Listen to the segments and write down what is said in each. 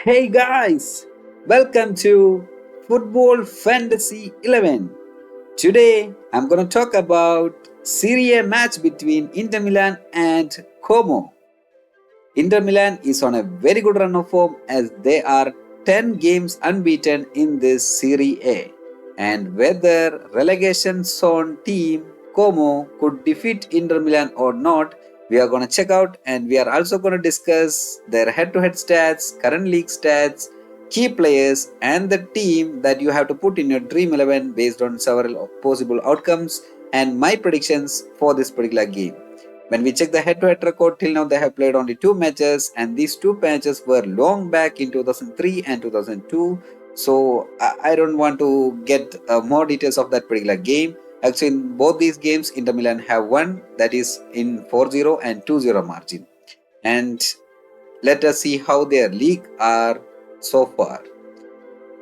Hey guys, welcome to Football Fantasy 11. Today I'm going to talk about Seria match between Inter Milan and Como. Inter Milan is on a very good run of form as they are 10 games unbeaten in this Serie A. And whether relegation zone team Como could defeat Inter Milan or not, we are going to check out, and we are also going to discuss their head to head stats, current league stats, key players, and the team that you have to put in your Dream 11 based on several possible outcomes and my predictions for this particular game. When we check the head-to-head record, till now they have played only two matches, and these two matches were long back in 2003 and 2002. So I don't want to get more details of that particular game. Actually, in both these games, Inter Milan have won, that is in 4-0 and 2-0 margin. And let us see how their league are so far.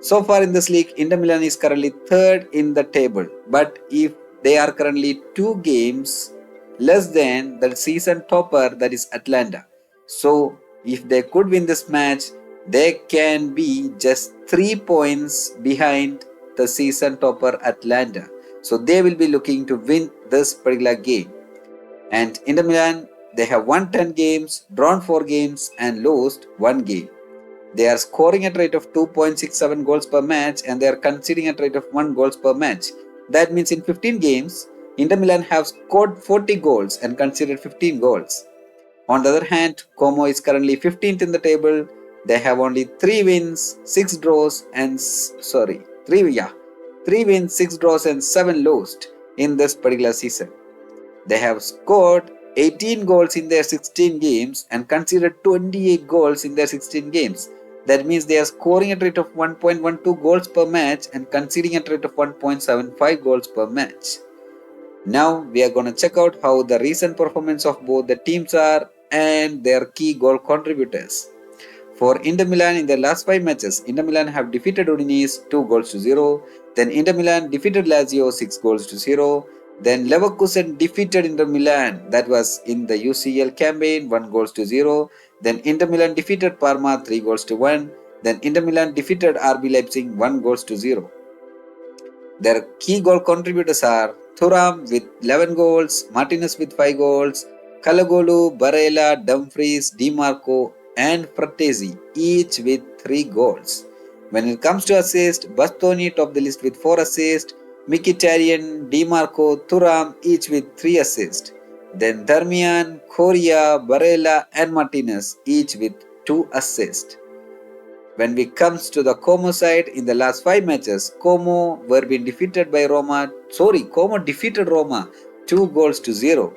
So far in this league, Inter Milan is currently third in the table. But if they are currently two games less than the season topper, that is Atlanta. So if they could win this match, they can be just 3 points behind the season topper Atlanta. So they will be looking to win this particular game. And Inter Milan, they have won 10 games, drawn 4 games, and lost 1 game. They are scoring at a rate of 2.67 goals per match and they are conceding at a rate of 1 goals per match. That means in 15 games, Inter Milan have scored 40 goals and conceded 15 goals. On the other hand, Como is currently 15th in the table. They have only 3 wins, 6 draws and 3 wins, 6 draws and 7 lost in this particular season. They have scored 18 goals in their 16 games and conceded 28 goals in their 16 games. That means they are scoring at a rate of 1.12 goals per match and conceding at a rate of 1.75 goals per match. Now we are going to check out how the recent performance of both the teams are and their key goal contributors. For Inter Milan in their last 5 matches, Inter Milan have defeated Udinese 2 goals to 0. Then Inter Milan defeated Lazio 6 goals to 0. Then Leverkusen defeated Inter Milan, that was in the UCL campaign, 1 goals to 0. Then Inter Milan defeated Parma 3 goals to 1. Then Inter Milan defeated RB Leipzig 1 goals to 0. Their key goal contributors are Thuram with 11 goals, Martinez with 5 goals, Kalagolu, Barella, Dumfries, Di Marco, and Frattesi, each with 3 goals. When it comes to assists, Bastoni top the list with 4 assists, Mkhitaryan, Di Marco, Thuram each with 3 assists. Then Darmian, Correa, Barella, and Martinez each with 2 assists. When it comes to the Como side, in the last 5 matches, Como defeated Roma 2 goals to 0.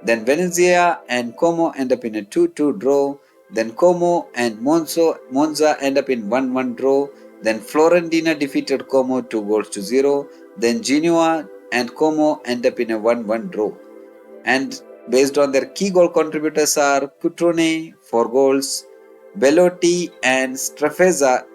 Then Venezia and Como end up in a 2-2 draw. Then Como and Monza end up in 1-1 draw. Then Florentina defeated Como 2 goals to 0. Then Genoa and Como end up in a 1-1 draw. And based on their key goal contributors are Cutrone 4 goals, Belotti and Strafezza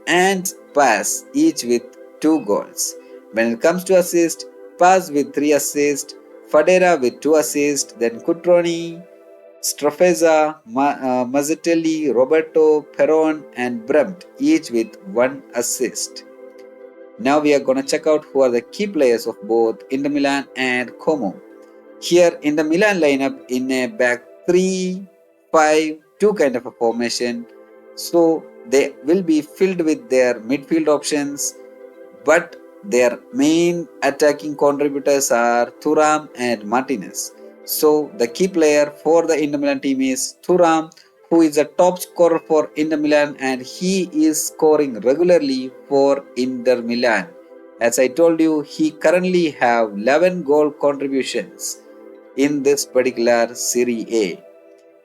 and Paz each with 2 goals. When it comes to assists, Paz with 3 assists, Fadera with 2 assists, then Cutrone, Strafezza, Mazzatelli, Roberto, Peron and Bremt each with 1 assist. Now we are going to check out who are the key players of both Inter Milan and Como. Here in the Milan lineup in a back 3-5-2 kind of a formation, so they will be filled with their midfield options, but their main attacking contributors are Thuram and Martinez. So the key player for the Inter Milan team is Thuram, who is the top scorer for Inter Milan and he is scoring regularly for Inter Milan. As I told you, he currently have 11 goal contributions in this particular Serie A.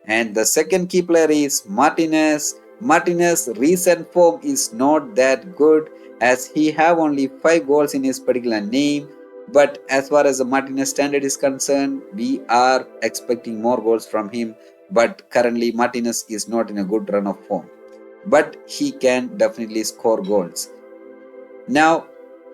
And the second key player is Martinez. Martinez's recent form is not that good as he have only 5 goals in his particular name. But as far as the Martinez standard is concerned, we are expecting more goals from him. But currently Martinez is not in a good run of form. But he can definitely score goals. Now,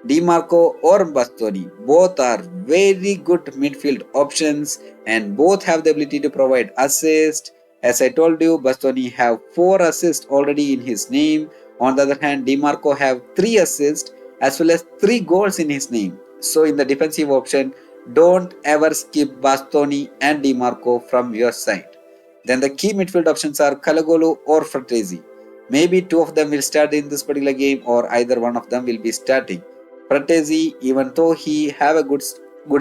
Di Marco or Bastoni, both are very good midfield options and both have the ability to provide assist As I told you, Bastoni have 4 assists already in his name. On the other hand, Dimarco have 3 assists as well as 3 goals in his name. So in the defensive option, don't ever skip Bastoni and Dimarco from your side. Then the key midfield options are Kalagolu or Fratesi. Maybe two of them will start in this particular game or either one of them will be starting. Fratesi, even though he have a good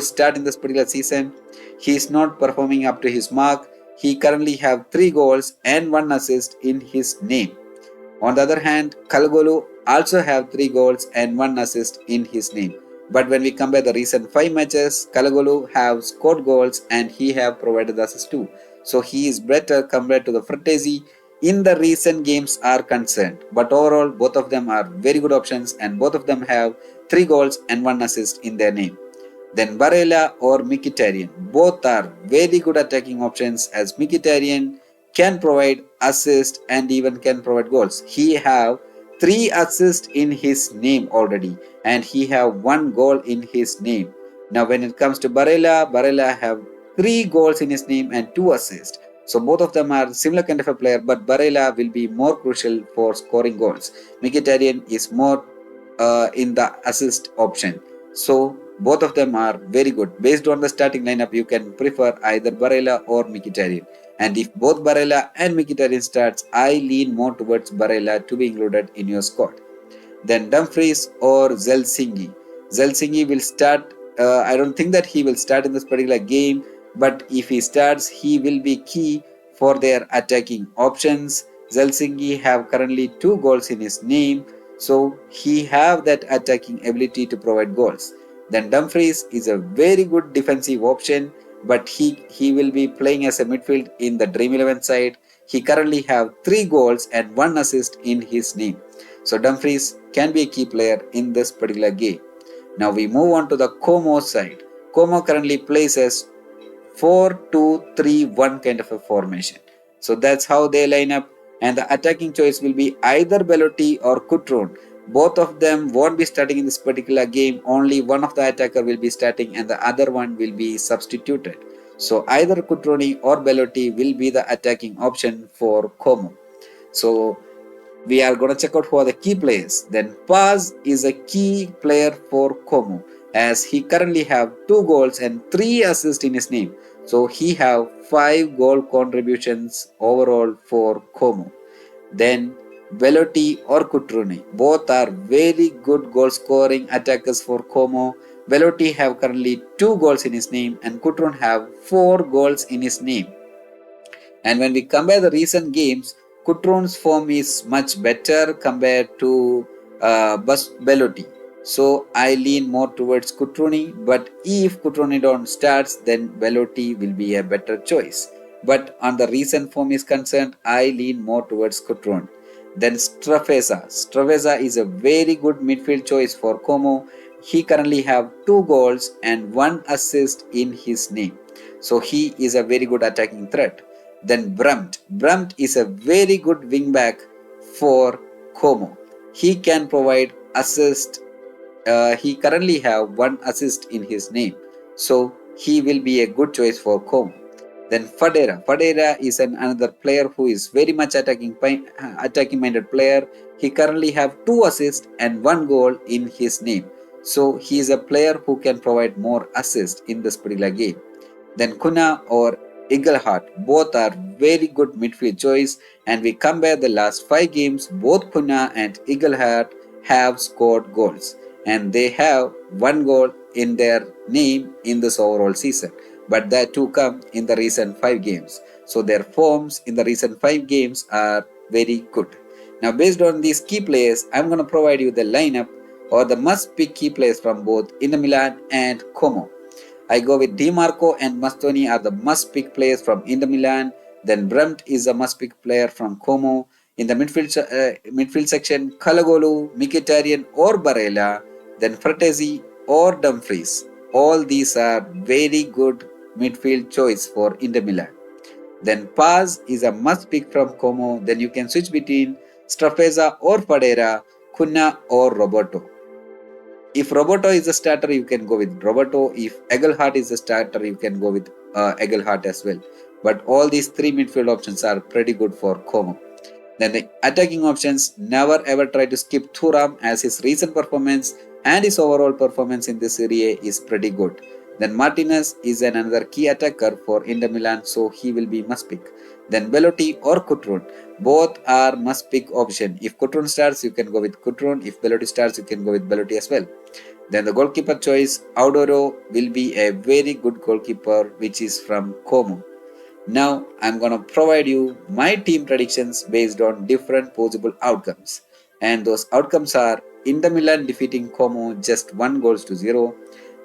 start in this particular season, he is not performing up to his mark. He currently have 3 goals and 1 assist in his name. On the other hand, Kalgolu also have 3 goals and 1 assist in his name. But when we compare the recent 5 matches, Kalagolu have scored goals and he have provided the assist too. So he is better compared to the Fratesi in the recent games are concerned. But overall, both of them are very good options and both of them have 3 goals and 1 assist in their name. Then Barella or Mkhitaryan. Both are very good attacking options as Mkhitaryan can provide assist and even can provide goals. He have 3 assists in his name already and he have 1 goal in his name. Now when it comes to Barella, Barella have 3 goals in his name and 2 assists. So both of them are similar kind of a player, but Barella will be more crucial for scoring goals. Mkhitaryan is more in the assist option. So both of them are very good. Based on the starting lineup, you can prefer either Barella or Mkhitaryan. And if both Barella and Mkhitaryan starts, I lean more towards Barella to be included in your squad. Then Dumfries or Zelsingi. Zelsingi will start. I don't think that he will start in this particular game, but if he starts, he will be key for their attacking options. Zelsingi have currently 2 goals in his name, so he have that attacking ability to provide goals. Then Dumfries is a very good defensive option, but he will be playing as a midfield in the Dream11 side. He currently have 3 goals and 1 assist in his name. So Dumfries can be a key player in this particular game. Now we move on to the Como side. Como currently plays as 4-2-3-1 kind of a formation. So that's how they line up, and the attacking choice will be either Belotti or Kutron. Both of them won't be starting in this particular game. Only one of the attacker will be starting and the other one will be substituted. So either Kutroni or Belotti will be the attacking option for Como. So we are going to check out who are the key players. Then Paz is a key player for Como as he currently have 2 goals and 3 assists in his name. So he have 5 goal contributions overall for Como. Then Velotti or Cutrone. Both are very good goal scoring attackers for Como. Velotti have currently 2 goals in his name and Cutrone have 4 goals in his name. And when we compare the recent games, Kutron's form is much better compared to Belotti. So I lean more towards Kutroni, but if Kutroni don't starts, then Belotti will be a better choice. But on the recent form is concerned, I lean more towards Kutron. Then Strafeza. Strafeza is a very good midfield choice for Como. He currently have 2 goals and 1 assist in his name. So he is a very good attacking threat. Then Brumt. Brumt is a very good wingback for Como. He can provide assist. He currently have 1 assist in his name. So he will be a good choice for Como. Then Fadera. Fadera is another player who is very much attacking minded player. He currently have 2 assists and 1 goal in his name. So he is a player who can provide more assists in this particular game. Then Kuna or Eagleheart, both are very good midfield choice, and we compare the last 5 games, both Kuna and Eagleheart have scored goals and they have 1 goal in their name in this overall season, but that too come in the recent 5 games. So their forms in the recent 5 games are very good. Now based on these key players, I'm going to provide you the lineup or the must pick key players from both Inter Milan and Como. I go with Di Marco and Mastoni are the must-pick players from Inter Milan. Then Brumt is a must-pick player from Como. In the midfield section, Kalagolu, Mkhitaryan or Barella. Then Fratesi or Dumfries. All these are very good midfield choice for Inter Milan. Then Paz is a must-pick from Como. Then you can switch between Strafeza or Fadera, Cunha or Roberto. If Roberto is a starter, you can go with Roberto. If Egelhart is a starter, you can go with Egelhart as well. but all these three midfield options are pretty good for Como. Then the attacking options, never ever try to skip Thuram as his recent performance and his overall performance in this Serie A is pretty good. Then Martinez is another key attacker for Inter Milan, so he will be must pick. Then Belotti or Kutrun, both are must pick option. If Kutrun starts, you can go with Kutrun. If Belotti starts, you can go with Belotti as well. Then the goalkeeper choice, Audoro will be a very good goalkeeper, which is from Como. Now I'm gonna provide you my team predictions based on different possible outcomes. And those outcomes are Inter Milan defeating Como just 1 goals to 0.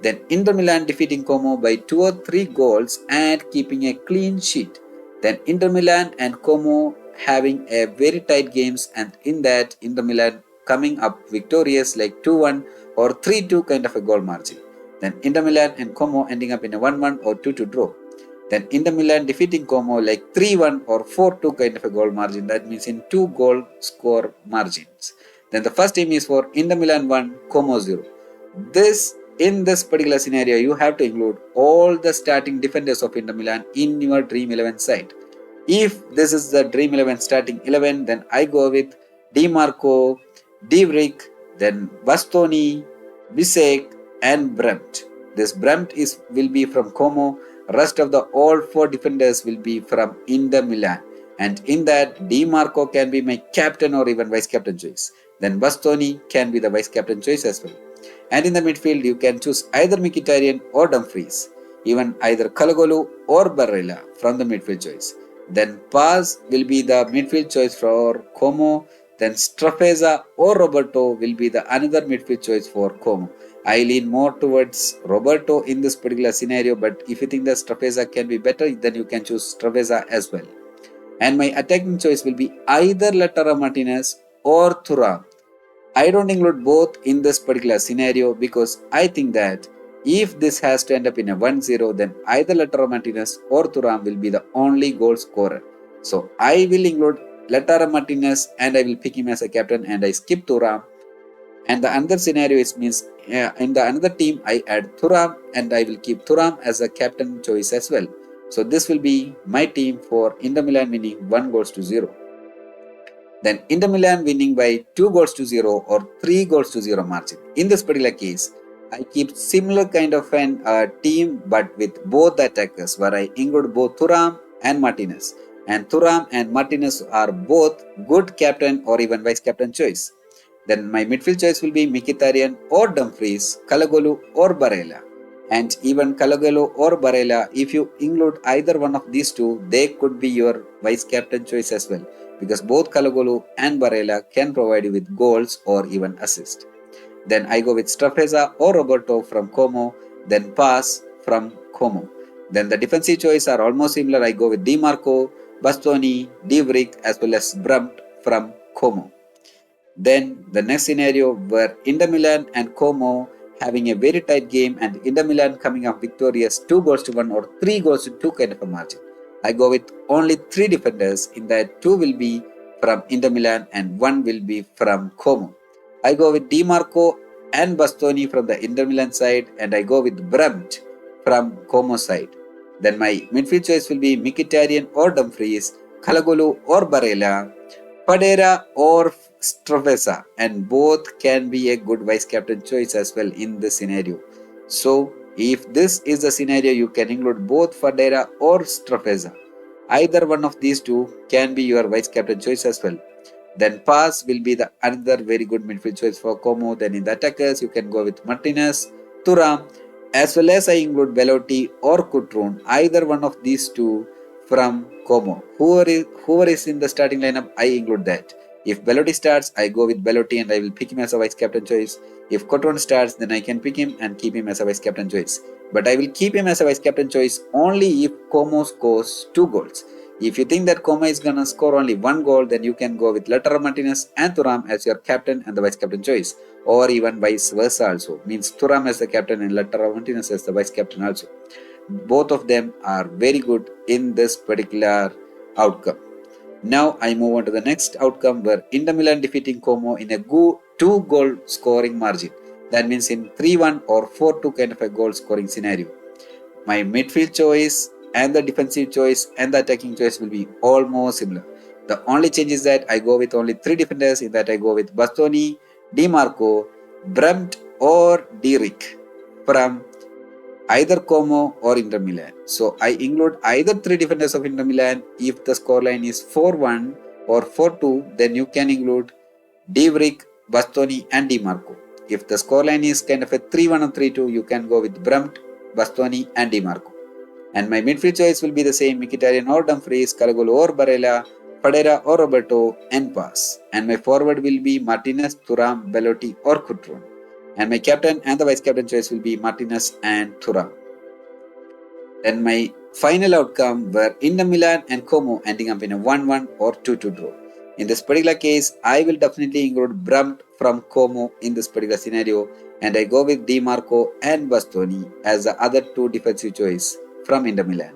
Then Inter Milan defeating Como by 2 or 3 goals and keeping a clean sheet. Then Inter Milan and Como having a very tight games, and in that Inter Milan coming up victorious like 2-1 or 3-2 kind of a goal margin. Then Inter Milan and Como ending up in a 1-1 or 2-2 draw. Then Inter Milan defeating Como like 3-1 or 4-2 kind of a goal margin. That means in 2 goal score margins. Then the first team is for Inter Milan 1, Como 0. In this particular scenario, you have to include all the starting defenders of Inter Milan in your Dream 11 side. If this is the Dream 11 starting 11, then I go with Di Marco, Divrik, then Bastoni, Bisek, and Bremt. This Bremt will be from Como. Rest of the all 4 defenders will be from Inter Milan. And in that, Di Marco can be my captain or even vice captain choice. Then Bastoni can be the vice captain choice as well. And in the midfield, you can choose either Mkhitaryan or Dumfries. Even either Kalagolu or Barella from the midfield choice. Then Paz will be the midfield choice for Como. Then Strafeza or Roberto will be the another midfield choice for Como. I lean more towards Roberto in this particular scenario, but if you think that Strafeza can be better, then you can choose Strafeza as well. And my attacking choice will be either Lautaro Martinez or Thuram. I don't include both in this particular scenario because I think that if this has to end up in a 1-0, then either Lautaro Martinez or Thuram will be the only goal scorer. So I will include Lautaro Martinez and I will pick him as a captain and I skip Thuram. And the another scenario is means in the another team I add Thuram and I will keep Thuram as a captain choice as well. So this will be my team for Inter Milan winning 1-0. Then Inter Milan winning by 2-0 or 3-0 margin. In this particular case, I keep similar kind of an team but with both the attackers where I include both Thuram and Martinez. And Thuram and Martinez are both good captain or even vice captain choice. Then my midfield choice will be Mkhitaryan or Dumfries, Kalagolu or Barella. And even Kalagolu or Barella, if you include either one of these two, they could be your vice captain choice as well. Because both Kalagolu and Barella can provide you with goals or even assist. Then I go with Strafeza or Roberto from Como, then Paz from Como. Then the defensive choice are almost similar. I go with Di Marco, Bastoni, Divrik as well as Bremt from Como. Then the next scenario where Inter Milan and Como having a very tight game and Inter Milan coming up victorious 2-1 or 3-2 kind of a margin. I go with only 3 defenders. In that 2 will be from Inter Milan and 1 will be from Como. I go with Di Marco and Bastoni from the Inter Milan side and I go with Bremt from Como side. Then my midfield choice will be Mkhitaryan or Dumfries, Kalagolu or Barella, Padera or Strafeza, and both can be a good vice captain choice as well in this scenario. So if this is the scenario, you can include both Fadera or Strafeza. Either one of these two can be your vice captain choice as well. Then Paz will be the another very good midfield choice for Como. Then in the attackers, you can go with Martinez, Thuram, as well as I include Belotti or Kutrun. Either one of these two from Como. Whoever is in the starting lineup, I include that. If Belotti starts, I go with Belotti and I will pick him as a vice captain choice. If Coton starts, then I can pick him and keep him as a vice captain choice. But I will keep him as a vice captain choice only if Como scores 2 goals. If you think that Como is gonna score only 1 goal, then you can go with Lautaro Martinez and Thuram as your captain and the vice captain choice. Or even vice versa also. Means Thuram as the captain and Lautaro Martinez as the vice captain also. Both of them are very good in this particular outcome. Now I move on to the next outcome where Inter Milan defeating Como in a 2-goal scoring margin. That means in 3-1 or 4-2 kind of a goal scoring scenario. My midfield choice and the defensive choice and the attacking choice will be almost similar. The only change is that I go with only 3 defenders. In that I go with Bastoni, Di Marco, Bremt or Dirick from either Como or Inter Milan. So I include either 3 defenders of Inter Milan. If the scoreline is 4-1 or 4-2, then you can include Dirick, Bastoni and Di Marco. If the scoreline is kind of a 3-1 or 3-2, you can go with Bremt, Bastoni and Di Marco. And my midfield choice will be the same: Mkhitaryan or Dumfries, Kalagolu or Barella, Fadera or Roberto, and pass. And my forward will be Martinez, Thuram, Belotti or Coutron. And my captain and the vice captain choice will be Martinez and Thuram. Then my final outcome were Inter Milan and Como ending up in a 1-1 or 2-2 draw. In this particular case, I will definitely include Bremt from Como in this particular scenario, and I go with Di Marco and Bastoni as the other 2 defensive choice from Inter Milan.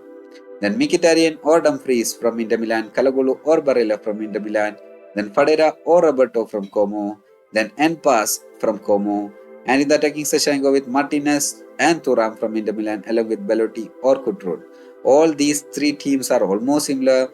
Then Mkhitaryan or Dumfries from Inter Milan, Kalagolu or Barella from Inter Milan, then Fadera or Roberto from Como, then Pass from Como, and in the attacking session I go with Martinez and Thuram from Inter Milan along with Belotti or Coutron. All these 3 teams are almost similar,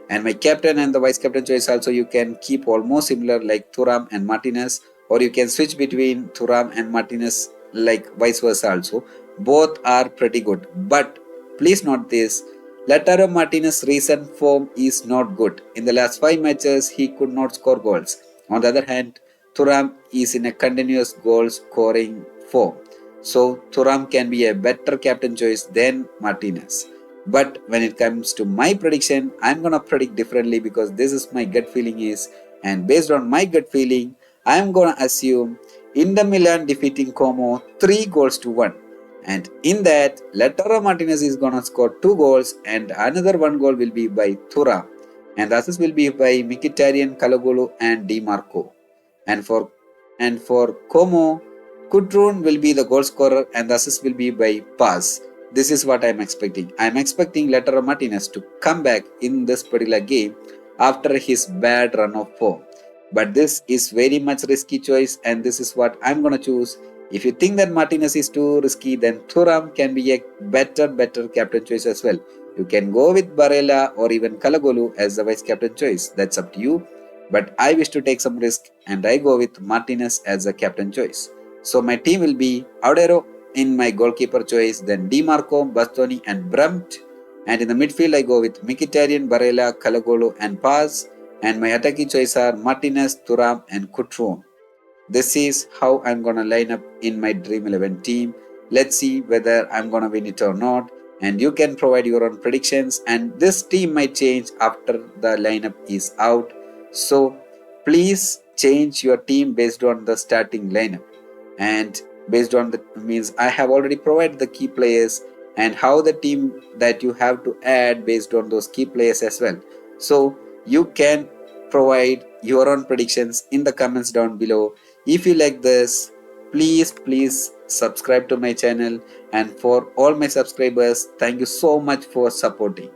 and my captain and the vice captain choice also you can keep almost similar like Thuram and Martinez, or you can switch between Thuram and Martinez like vice versa also. Both are pretty good, but please note this: Lautaro Martinez's recent form is not good. In the last 5 matches, he could not score goals. On the other hand, Thuram is in a continuous goal scoring form. So Thuram can be a better captain choice than Martinez. But when it comes to my prediction, I'm gonna predict differently because this is my gut feeling is, and based on my gut feeling, I'm gonna assume Inter Milan defeating Como 3-1. And in that, Lautaro Martinez is gonna score 2 goals and another 1 goal will be by Thuram. And the assist will be by Mkhitaryan, Kalagolu and Di Marco. And for Como, Coutron will be the goal scorer and the assist will be by Pass. This is what I am expecting. I am expecting Lautaro Martinez to come back in this particular game after his bad run of form. But this is very much risky choice and this is what I am gonna choose. If you think that Martinez is too risky, then Thuram can be a better captain choice as well. You can go with Barella or even Kalagolu as the vice captain choice. That's up to you. But I wish to take some risk and I go with Martinez as the captain choice. So my team will be Audero in my goalkeeper choice, then Di Marco, Bastoni and Bremt. And in the midfield I go with Mkhitaryan, Barella, Kalagolu and Paz. And my attacking choice are Martinez, Thuram and Coutron. This is how I'm gonna line up in my Dream11 team. Let's see whether I'm gonna win it or not. And you can provide your own predictions, and this team might change after the lineup is out. So please change your team based on the starting lineup. And based on the means I have already provided the key players and how the team that you have to add based on those key players as well. So you can provide your own predictions in the comments down below. If you like this, please subscribe to my channel, and for all my subscribers, thank you so much for supporting.